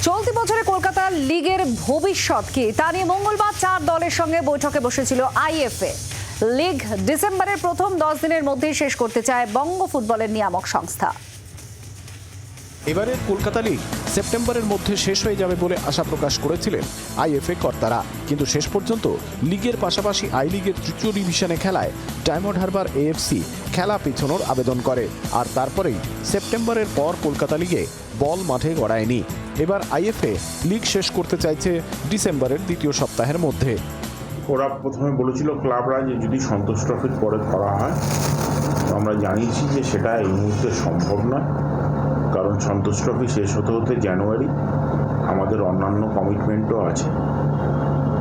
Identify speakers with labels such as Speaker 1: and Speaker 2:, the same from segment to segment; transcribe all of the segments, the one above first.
Speaker 1: চলতি বছরে কলকাতা লিগের ভবিষ্যৎ কি তা নিয়ে মঙ্গলবার 4 দলের সঙ্গে বৈঠকে বসেছিল আইএফএ। লিগ ডিসেম্বরের প্রথম 10 দিনের মধ্যেই শেষ করতে চায় বঙ্গ ফুটবলের নিয়ামক সংস্থা।
Speaker 2: এবারের কলকাতা লিগ সেপ্টেম্বরের মধ্যে শেষ হয়ে যাবে বলে আশা প্রকাশ করেছিলেন আইএফএ কর্তারা, কিন্তু শেষ পর্যন্ত লিগের পাশাপাশি আই লিগের তৃতীয় ডিভিশনে খেলায় ডায়মন্ড হারবার এএফসি খেলা পেছানোর আবেদন করে। আর তারপরেই সেপ্টেম্বরের পর কলকাতা লিগে বল মাঠে গড়ায়নি। এবার আইএফএ লিগ শেষ করতে চাইছে ডিসেম্বরের দ্বিতীয় সপ্তাহের মধ্যে।
Speaker 3: ওরা প্রথমে বলেছিল ক্লাবরা যে যদি সন্তোষ ট্রফির পরে করা হয়, তো আমরা জানিয়েছি যে সেটা এই মুহূর্তে সম্ভব নয়, কারণ সন্তোষ ট্রফি শেষ হতে হতে জানুয়ারি, আমাদের অন্যান্য কমিটমেন্টও আছে।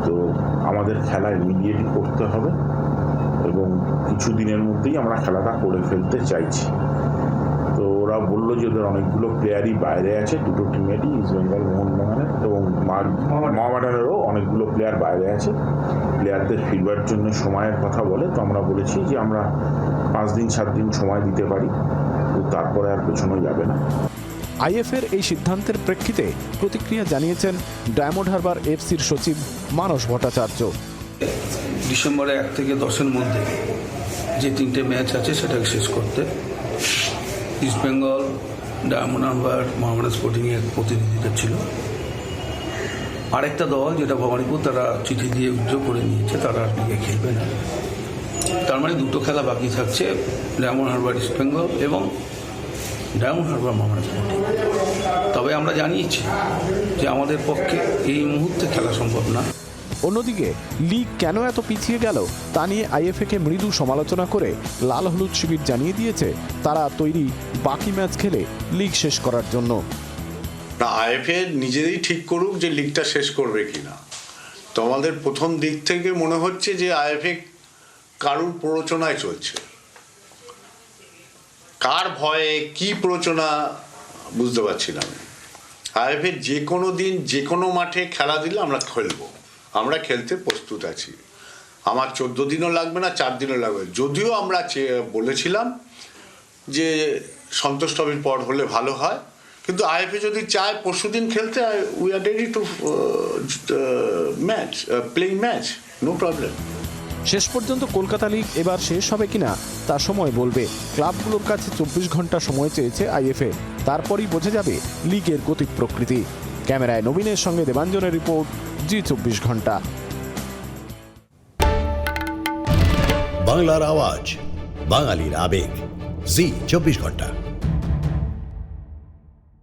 Speaker 3: তো আমাদের খেলা ইমিডিয়েটলি করতে হবে এবং কিছু দিনের মধ্যেই আমরা খেলাটা করে ফেলতে চাইছি। তো ওরা বললো যে ওদের অনেকগুলো প্লেয়ারই বাইরে আছে, দুটো টিমেরই, ইস্ট বেঙ্গল মোহনবাগানের এবং মহামেডানেরও অনেকগুলো প্লেয়ার বাইরে আছে। প্লেয়ারদের ফিরবার জন্য সময়ের কথা বলে, তো আমরা বলেছি যে আমরা 5 দিন 7 দিন সময় দিতে পারি, তো তারপরে আর পেছনে যাবে না।
Speaker 2: আইএফএর এই সিদ্ধান্তের প্রেক্ষিতে প্রতিক্রিয়া জানিয়েছেন ডায়মন্ড হারবার এফসির সচিব মানস ভট্টাচার্য।
Speaker 4: ডিসেম্বরে 1 থেকে 10-এর মধ্যে যে 3টে ম্যাচ আছে সেটাকে শেষ করতে ইস্ট বেঙ্গল, ডায়মন্ড হারবার, মোহামেডান স্পোর্টিংয়ের প্রতিনিধিরা ছিল। আরেকটা দল যেটা ভবানীপুর, তারা চিঠি দিয়ে উদ্যোগ করে নিয়েছে, তারা আর লিগে খেলবে না। তার মানে 2টো খেলা বাকি থাকছে, ডায়মন্ড হারবার ইস্ট বেঙ্গল এবং ডায়মন্ড হারবার মোহামেডান স্পোর্টিং। তবে আমরা জানিয়েছি যে আমাদের পক্ষে এই মুহূর্তে খেলা সম্ভব না।
Speaker 2: অন্যদিকে লিগ কেন এত পিছিয়ে গেল তা নিয়ে আইএফএকে মৃদু সমালোচনা করে লাল হলুদ শিবির জানিয়ে দিয়েছে তারা তৈরি বাকি ম্যাচ খেলে লিগ শেষ করার জন্য।
Speaker 5: না, আইএফএ নিজেরাই ঠিক করুক যে লিগটা শেষ করবে কিনা। তো আমাদের প্রথম দিক থেকে মনে হচ্ছে যে আইএফএ কারুর প্ররোচনায় চলছে। কার ভয়ে কি প্ররোচনা বুঝতে পারছি না আমি। আইএফএ যে কোনো দিন যে কোনো মাঠে খেলা দিলে আমরা খেলবো, আমরা খেলতে প্রস্তুত আছি। আমার 14 দিনও লাগবে না, 4 দিনও লাগবে। যদিও আমরা বলেছিলাম যে সন্তোষ ট্রফির পর হলে ভালো হয়, কিন্তু আইএফএ যদি চায় পরশু দিন খেলতে, we are ready to playing match, no problem.
Speaker 2: শেষ পর্যন্ত কলকাতা লিগ এবার শেষ হবে কিনা তা সময় বলবে। ক্লাবগুলোর কাছে 24 ঘন্টা সময় চেয়েছে আইএফএ, তারপরই বোঝা যাবে লিগের গতি প্রকৃতি। ক্যামেরায় নবীনের সঙ্গে দেবাঞ্জনের রিপোর্ট, জি 24 ঘন্টা।
Speaker 6: বাংলার আওয়াজ, বাঙালির আবেগ, জি 24 ঘন্টা।